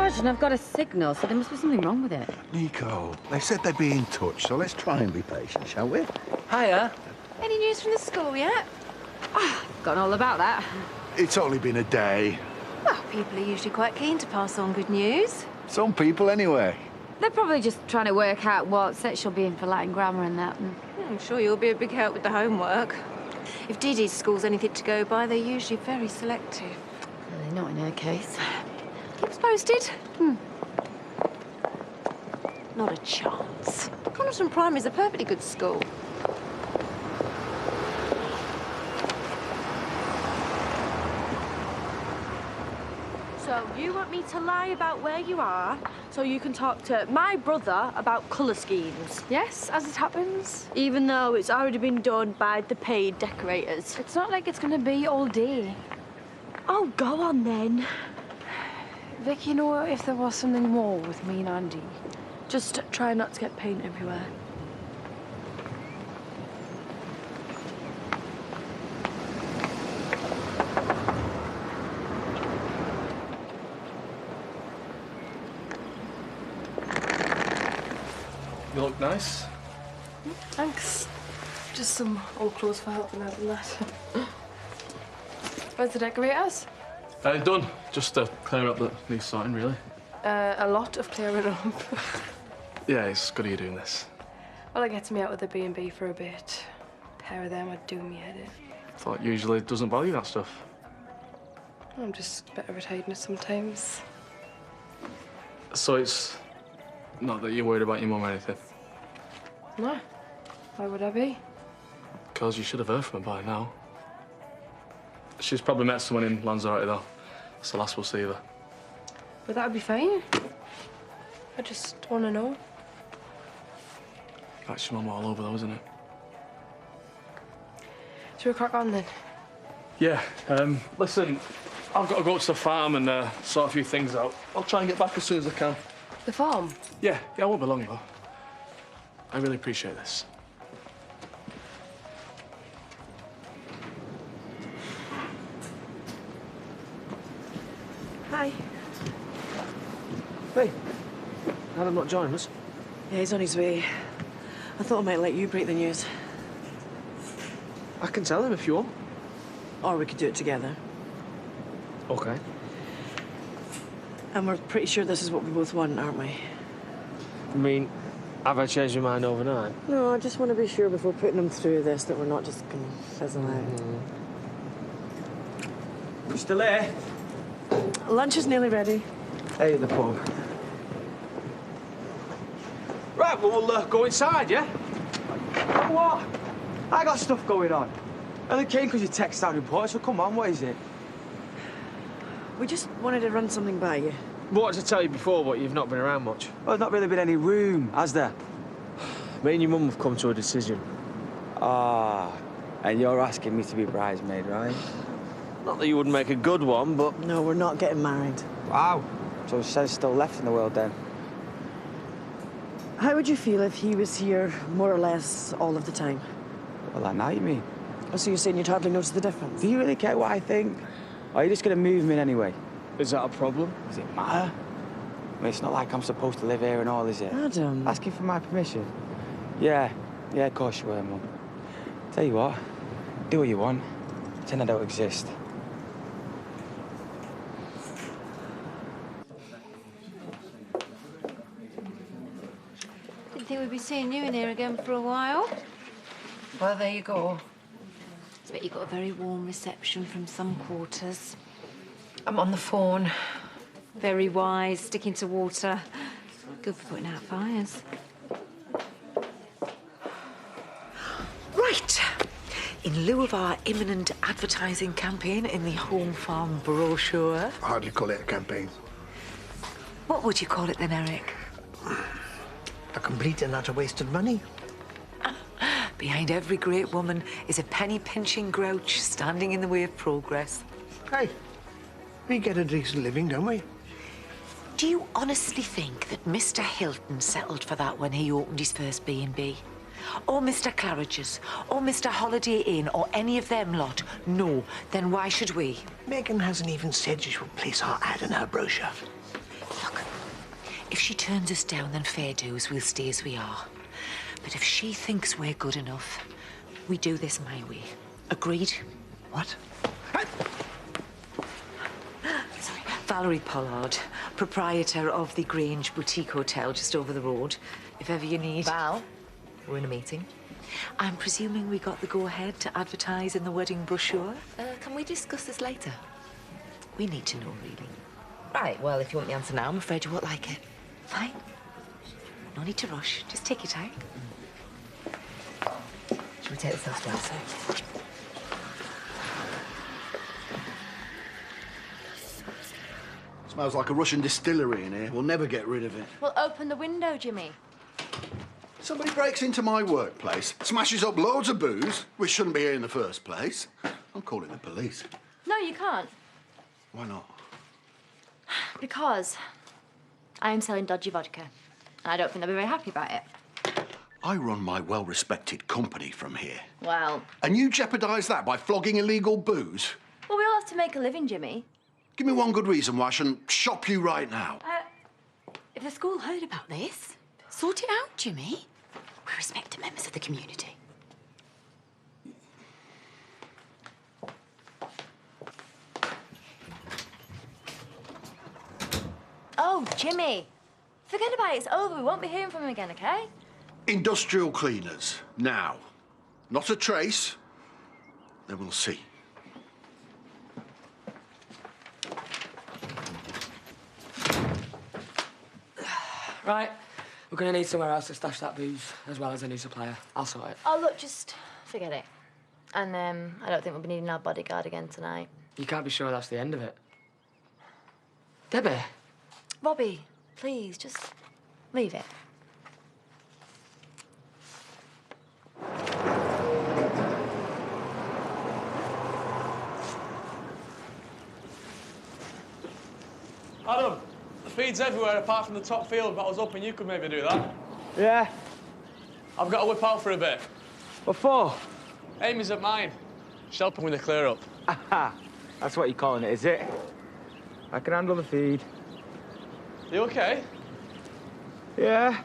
charged and I've got a signal, so there must be something wrong with it. Nico, they said they'd be in touch, so let's try and be patient, shall we? Hiya. Any news from the school yet? Forgotten all about that. It's only been a day. Well, people are usually quite keen to pass on good news. Some people, anyway. They're probably just trying to work out what set she'll be in for Latin grammar and that. I'm sure you'll be a big help with the homework. If Dee Dee's school's anything to go by, they're usually very selective. Not in her case. Keep us posted. Not a chance. Coniston Primary's a perfectly good school. So you want me to lie about where you are so you can talk to my brother about colour schemes? Yes, as it happens. Even though it's already been done by the paid decorators. It's not like it's going to be all day. Oh, go on then. Vic, you know, if there was something more with me and Andy. Just try not to get paint everywhere. You look nice. Thanks. Just some old clothes for helping out and that. Where's the decorators? Done. Just to clear up the new sign, really. A lot of clearing up. Yeah, it's good of you doing this. Well, it gets me out of the B&B for a bit. A pair of them would do me head in. Thought usually it doesn't bother you, that stuff. I'm just better at hiding it sometimes. So it's not that you're worried about your mum or anything? No. Why would I be? Because you should have heard from her by now. She's probably met someone in Lanzarote, though. It's the last we'll see of her. But that would be fine. I just want to know. That's your mum all over, though, isn't it? Should we crack on then? Yeah. Listen, I've got to go up to the farm and sort a few things out. I'll try and get back as soon as I can. The farm? Yeah, I won't be long, though. I really appreciate this. Hi. Hey, Adam not joining us? Yeah, he's on his way. I thought I might let you break the news. I can tell him if you want. Or we could do it together. Okay. And we're pretty sure this is what we both want, aren't we? I mean, have I changed my mind overnight? No, I just want to be sure before putting them through this that we're not just going to fizzle out. Still here? Lunch is nearly ready. Hey, at the pub. Right, well, we'll go inside, yeah? What? I got stuff going on. And it came because you texted out reports, so come on, what is it? We just wanted to run something by you. What to tell you before, but you've not been around much. Well, there's not really been any room, has there? Me and your mum have come to a decision. Ah, and you're asking me to be bridesmaid, right? Not that you wouldn't make a good one, but... No, we're not getting married. Wow. So Seth's still left in the world, then? How would you feel if he was here more or less all of the time? Well, like now, you mean? Oh, so you're saying you'd hardly notice the difference? Do you really care what I think? Or are you just going to move me in anyway? Is that a problem? Does it matter? I mean, it's not like I'm supposed to live here and all, is it? Adam. Asking for my permission? Yeah, of course you were, Mum. Tell you what, do what you want. Pretend I don't exist. Didn't think we'd be seeing you in here again for a while. Well, there you go. I bet you got a very warm reception from some quarters. I'm on the phone. Very wise, sticking to water. Good for putting out fires. Right. In lieu of our imminent advertising campaign in the Home Farm brochure... Hardly call it a campaign. What would you call it then, Eric? A complete and utter waste of money. Behind every great woman is a penny-pinching grouch standing in the way of progress. Hey, we get a decent living, don't we? Do you honestly think that Mr. Hilton settled for that when he opened his first B&B? Or Mr. Claridge's, or Mr. Holiday Inn, or any of them lot? No. Then why should we? Megan hasn't even said she will place our ad in her brochure. Look, If she turns us down, then fair dues, we'll stay as we are. But if she thinks we're good enough, we do this my way. Agreed? What? Sorry. Valerie Pollard, proprietor of the Grange Boutique Hotel just over the road. If ever you need... Val, we're in a meeting. I'm presuming we got the go-ahead to advertise in the wedding brochure? Can we discuss this later? We need to know, really. Right, well, if you want the answer now, I'm afraid you won't like it. Fine. No need to rush. Just take your time. Should we take this elsewhere? Smells like a Russian distillery in here. We'll never get rid of it. Well, open the window, Jimmy. Somebody breaks into my workplace, smashes up loads of booze, which shouldn't be here in the first place. I'm calling the police. No, you can't. Why not? Because I am selling dodgy vodka. And I don't think they'll be very happy about it. I run my well-respected company from here. Well... And you jeopardise that by flogging illegal booze? Well, we all have to make a living, Jimmy. Give me one good reason why I shouldn't shop you right now. If the school heard about this, sort it out, Jimmy. We respect the members of the community. Oh, Jimmy. Forget about it. It's over. We won't be hearing from him again, OK? Industrial cleaners, now. Not a trace. Then we'll see. Right. We're going to need somewhere else to stash that booze, as well as a new supplier. I'll sort it. Oh, look, just forget it. And I don't think we'll be needing our bodyguard again tonight. You can't be sure that's the end of it. Debbie. Robbie, please, just leave it. Adam, the feed's everywhere apart from the top field, but I was hoping you could maybe do that. Yeah? I've got to whip out for a bit. What for? Amy's at mine. She's helping with the clear-up. Aha! That's what you're calling it, is it? I can handle the feed. You OK? Yeah.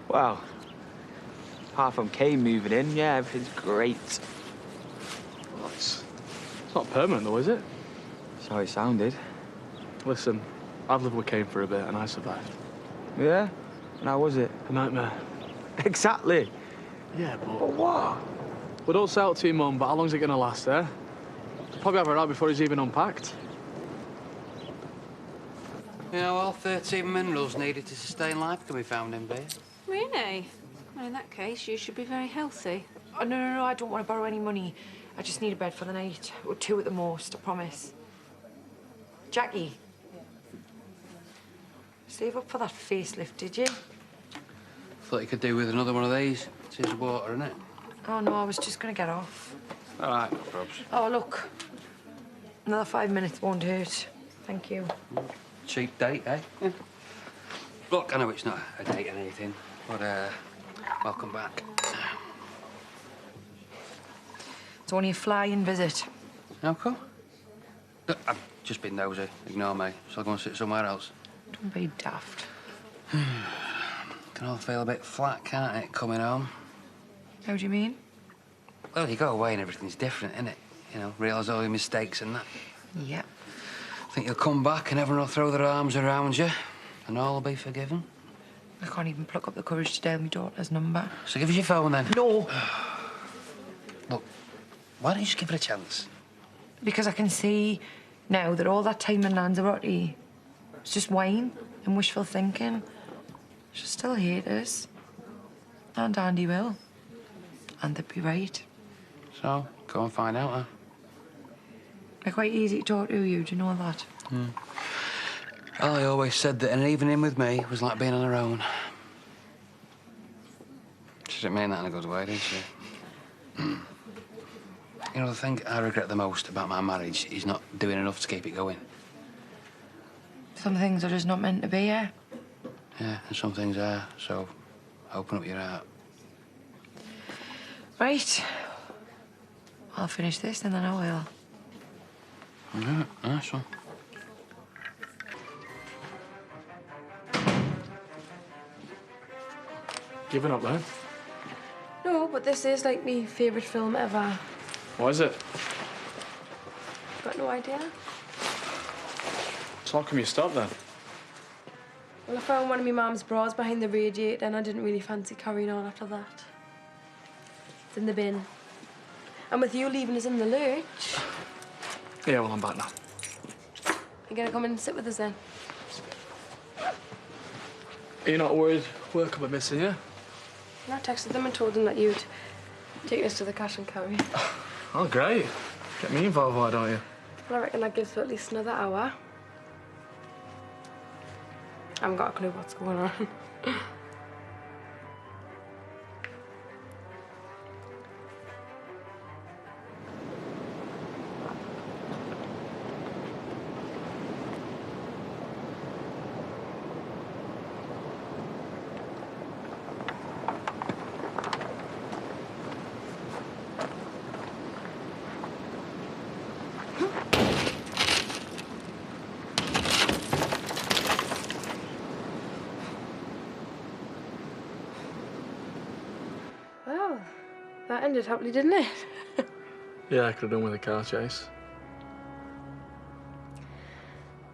Well, apart from Kane moving in, yeah, everything's great. Well, it's not permanent, though, is it? That's how it sounded. Listen, I've lived with Kane for a bit, and I survived. Yeah? And how was it? A nightmare. Exactly. Yeah, but... But what? We don't sell it to your mum, but how long's it going to last, eh? We'll probably have her out before he's even unpacked. You know, all 13 minerals needed to sustain life can be found in beer. Really? Well, in that case, you should be very healthy. Oh, no, I don't want to borrow any money. I just need a bed for the night. Or 2 at the most, I promise. Jackie. Save up for that facelift, did you? Thought you could do with another one of these. It's his water, isn't it? Oh, no, I was just going to get off. All right, no probs. Oh, look. Another 5 minutes won't hurt. Thank you. Cheap date, eh? Yeah. Look, I know it's not a date or anything, but, welcome back. It's only a flying visit. How come? Look, I've just been nosy. Ignore me. So I'll go and sit somewhere else. Don't be daft. Can all feel a bit flat, can't it, coming home? How do you mean? Well, you go away and everything's different, innit? You know, realise all your mistakes and that. Yeah. Think you'll come back and everyone will throw their arms around you and all will be forgiven? I can't even pluck up the courage to dial my daughter's number. So give us your phone, then. No. Look, why don't you just give it a chance? Because I can see now that all that time in Lanzarote, it's just wine and wishful thinking. She'll still hate us. And Andy will. And they'd be right. So, go and find out, huh? They're quite easy to talk to you, do you know that? I always said that an evening with me was like being on her own. She didn't mean that in a good way, did she? You know, the thing I regret the most about my marriage is not doing enough to keep it going. Some things are just not meant to be, yeah? Yeah, and some things are, so open up your heart. Right. I'll finish this and then I will. Yeah, nice one. Giving up then? No, but this is like my favourite film ever. What is it? Got no idea. So how come you stopped then? Well, I found one of my mum's bras behind the radiator and I didn't really fancy carrying on after that. It's in the bin. And with you leaving us in the lurch... Yeah, well, I'm back now. You gonna come and sit with us then? Are you not worried work will be missing you? And I texted them and told them that you'd take us to the cash and carry. Oh, great. Get me involved, why don't you? Well, I reckon that gives for at least another hour. I haven't got a clue what's going on. Well, that ended happily, didn't it? Yeah, I could have done with a car chase.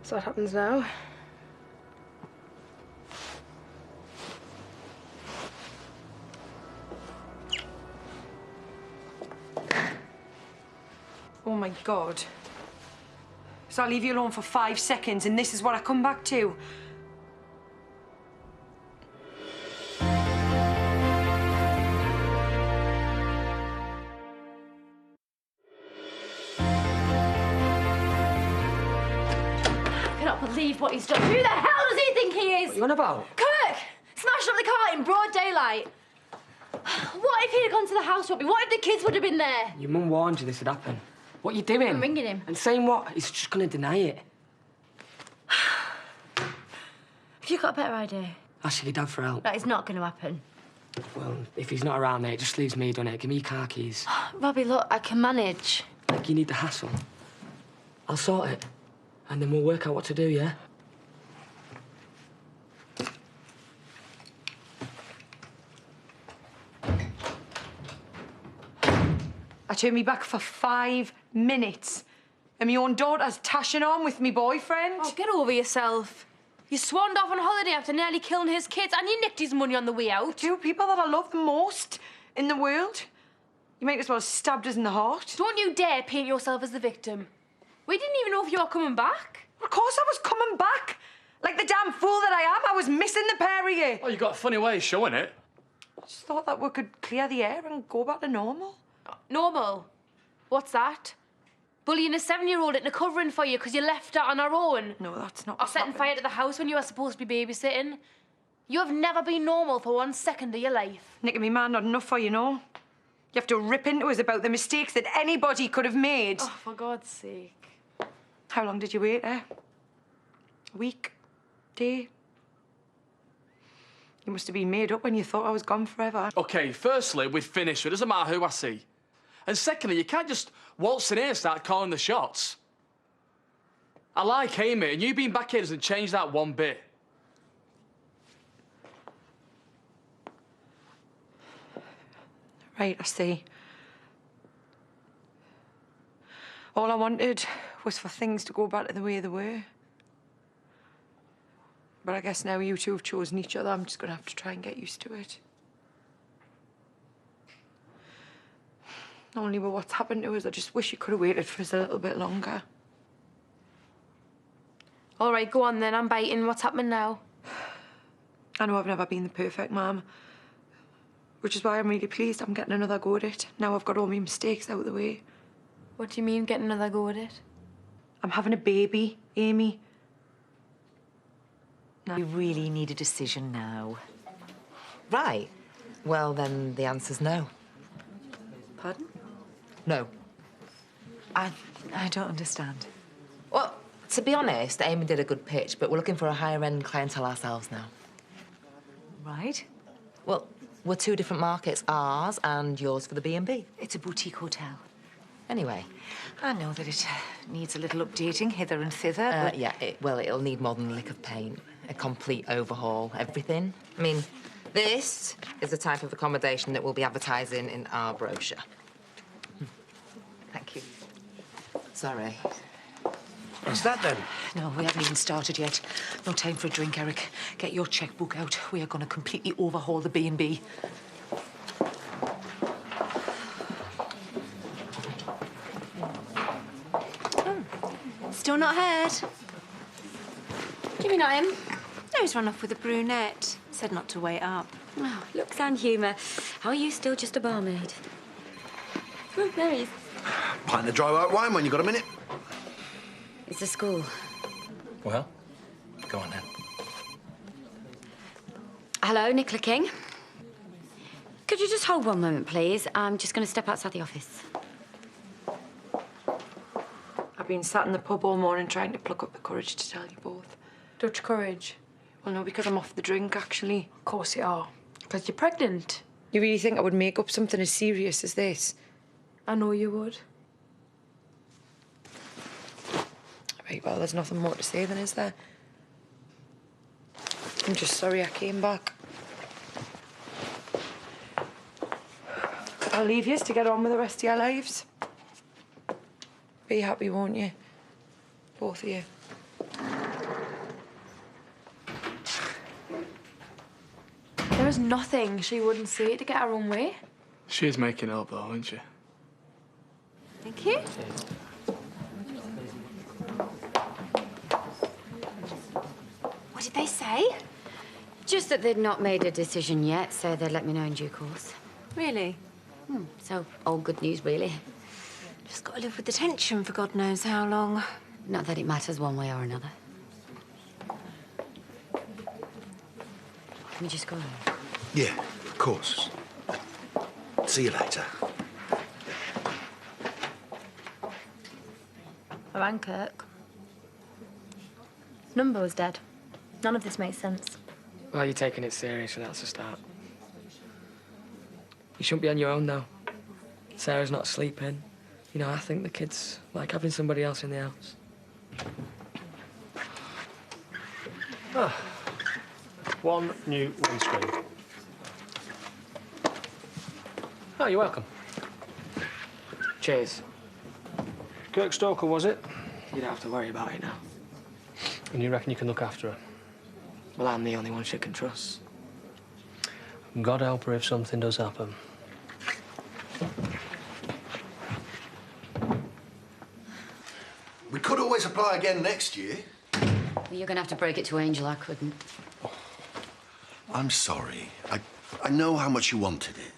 So what happens now? Oh, my God. So I leave you alone for 5 seconds and this is what I come back to? I cannot believe what he's done. Who the hell does he think he is? What are you on about? Kirk! Smashed up the car in broad daylight. What if he'd have gone to the house with me? What if the kids would have been there? Your mum warned you this would happen. What are you doing? I'm ringing him. And saying what? He's just going to deny it. Have you got a better idea? Ask your dad for help. That is not going to happen. Well, if he's not around, mate, it just leaves me, doesn't it? Give me your car keys. Robbie, look, I can manage. Like, you need the hassle. I'll sort it. And then we'll work out what to do, yeah? I turned me back for 5 minutes. And my own daughter's tashing on with me boyfriend. Oh, get over yourself. You swanned off on holiday after nearly killing his kids and you nicked his money on the way out. 2 people that I love the most in the world. You might as well have stabbed us in the heart. Don't you dare paint yourself as the victim. We didn't even know if you were coming back. Of course I was coming back. Like the damn fool that I am, I was missing the pair of you. Oh, you got a funny way of showing it. I just thought that we could clear the air and go back to normal. Normal? What's that? Bullying a 7-year-old into covering for you because you left her on her own? No, that's not Or setting fire to the house when you were supposed to be babysitting? You have never been normal for 1 second of your life. Nick and me man, not enough for you, know. You have to rip into us about the mistakes that anybody could have made. Oh, for God's sake. How long did you wait, eh? A week? Day? You must have been made up when you thought I was gone forever. OK, firstly, we've finished. It doesn't matter who I see. And secondly, you can't just waltz in here and start calling the shots. I like Amy, and you being back here doesn't change that one bit. Right, I see. All I wanted was for things to go back to the way they were. But I guess now you two have chosen each other, I'm just going to have to try and get used to it. Not only with what's happened to us, I just wish you could have waited for us a little bit longer. All right, go on then. I'm biting. What's happening now? I know I've never been the perfect mum, which is why I'm really pleased I'm getting another go at it. Now I've got all my mistakes out of the way. What do you mean, getting another go at it? I'm having a baby, Amy. No. You really need a decision now. Right. Well, then the answer's no. Pardon? No. I don't understand. Well, to be honest, Amy did a good pitch, but we're looking for a higher-end clientele ourselves now. Right. Well, we're 2 different markets, ours and yours for the B&B. It's a boutique hotel. Anyway. I know that it needs a little updating hither and thither, but... Yeah, well, it'll need more than a lick of paint. A complete overhaul, everything. I mean, This is the type of accommodation that we'll be advertising in our brochure. Thank you. Sorry. What's that then? No, we haven't even started yet. No time for a drink, Eric. Get your checkbook out. We are going to completely overhaul the B&B. Still not heard? Jimmy not him? No, he's run off with a brunette. Said not to wait up. Oh, looks and humour. How are you still just a barmaid? Oh, there he is. Pint of dry white wine when you got a minute. It's the school. Well, go on then. Hello, Nicola King. Could you just hold one moment, please? I'm just going to step outside the office. I've been sat in the pub all morning trying to pluck up the courage to tell you both. Dutch courage? Well, no, because I'm off the drink, actually. Of course you are. Because you're pregnant. You really think I would make up something as serious as this? I know you would. Right, well, there's nothing more to say then, is there? I'm just sorry I came back. I'll leave you to get on with the rest of your lives. Be happy, won't you? Both of you. There is nothing she wouldn't say to get her own way. She is making up, though, isn't she? Thank you. What did they say? Just that they'd not made a decision yet, so they'd let me know in due course. Really? So, all good news, really. Just got to live with the tension for God knows how long. Not that it matters one way or another. Can we just go home? Yeah, of course. See you later. I rang Kirk. His number was dead. None of this makes sense. Well, you're taking it seriously, that's a start. You shouldn't be on your own, though. Sarah's not sleeping. You know, I think the kids like having somebody else in the house. One new windscreen. Oh, you're welcome. Cheers. Kirk Stoker, was it? You don't have to worry about it now. And you reckon you can look after her? Well, I'm the only one she can trust. God help her if something does happen. We could always apply again next year. Well, you're going to have to break it to Angel. I couldn't. I'm sorry. I know how much you wanted it.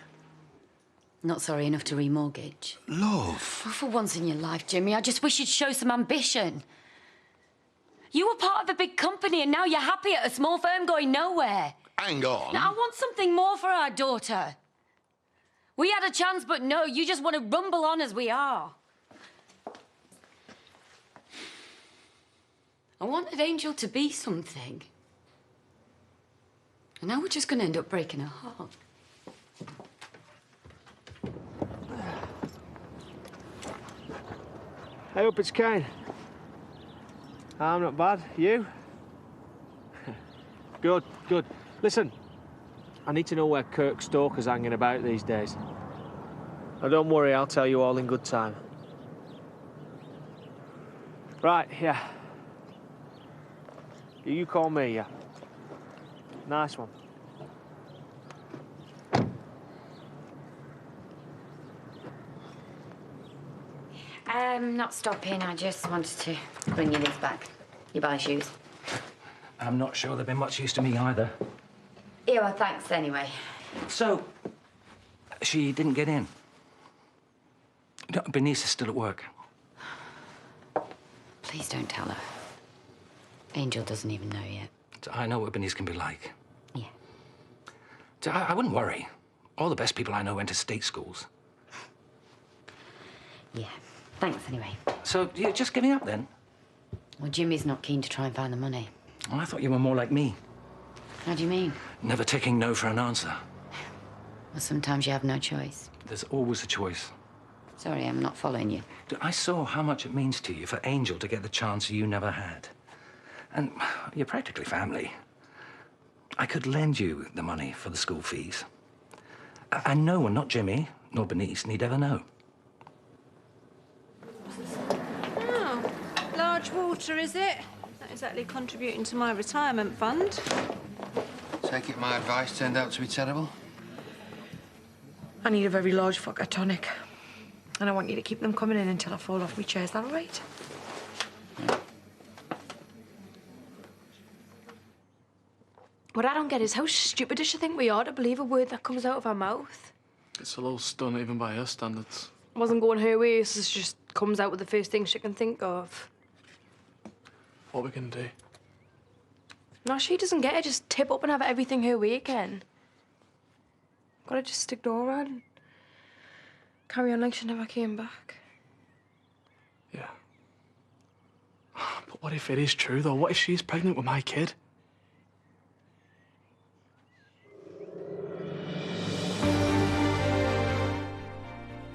Not sorry enough to remortgage. Love. Well, for once in your life, Jimmy, I just wish you'd show some ambition. You were part of a big company and now you're happy at a small firm going nowhere. Hang on. Now, I want something more for our daughter. We had a chance, but no, you just want to rumble on as we are. I wanted Angel to be something. And now we're just going to end up breaking her heart. I hope it's Kane. I'm not bad. You? Good, good. Listen, I need to know where Kirk Stoker's hanging about these days. Now, don't worry, I'll tell you all in good time. Right, yeah. You call me, yeah. Nice one. Not stopping. I just wanted to bring you this back. You buy shoes. I'm not sure they've been much use to me either. Yeah, well, thanks anyway. So, she didn't get in? No, Bernice is still at work. Please don't tell her. Angel doesn't even know yet. I know what Bernice can be like. Yeah. I wouldn't worry. All the best people I know went to state schools. Yeah. Thanks anyway. So, you're just giving up then? Well, Jimmy's not keen to try and find the money. Well, I thought you were more like me. How do you mean? Never taking no for an answer. Well, sometimes you have no choice. There's always a choice. Sorry, I'm not following you. I saw how much it means to you for Angel to get the chance you never had. And you're practically family. I could lend you the money for the school fees. And no one, not Jimmy, nor Bernice, need ever know. Oh, large water, is it? Not exactly contributing to my retirement fund. Take it my advice turned out to be terrible. I need a very large vodka tonic. And I want you to keep them coming in until I fall off my chair. Is that all right? What I don't get is how stupid does she think we are to believe a word that comes out of our mouth? It's a little stunt even by her standards. I wasn't going her way, so she just comes out with the first thing she can think of. What are we gonna do? No, she doesn't get it. Just tip up and have everything her way again. Gotta just ignore her and carry on like she never came back. Yeah. But what if it is true, though? What if she's pregnant with my kid?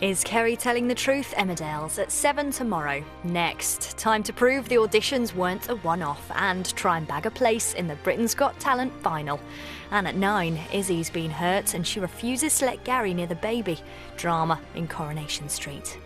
Is Kerry telling the truth? Emmerdale's at 7 tomorrow. Next, time to prove the auditions weren't a one-off and try and bag a place in the Britain's Got Talent final. And at 9, Izzy's been hurt and she refuses to let Gary near the baby. Drama in Coronation Street.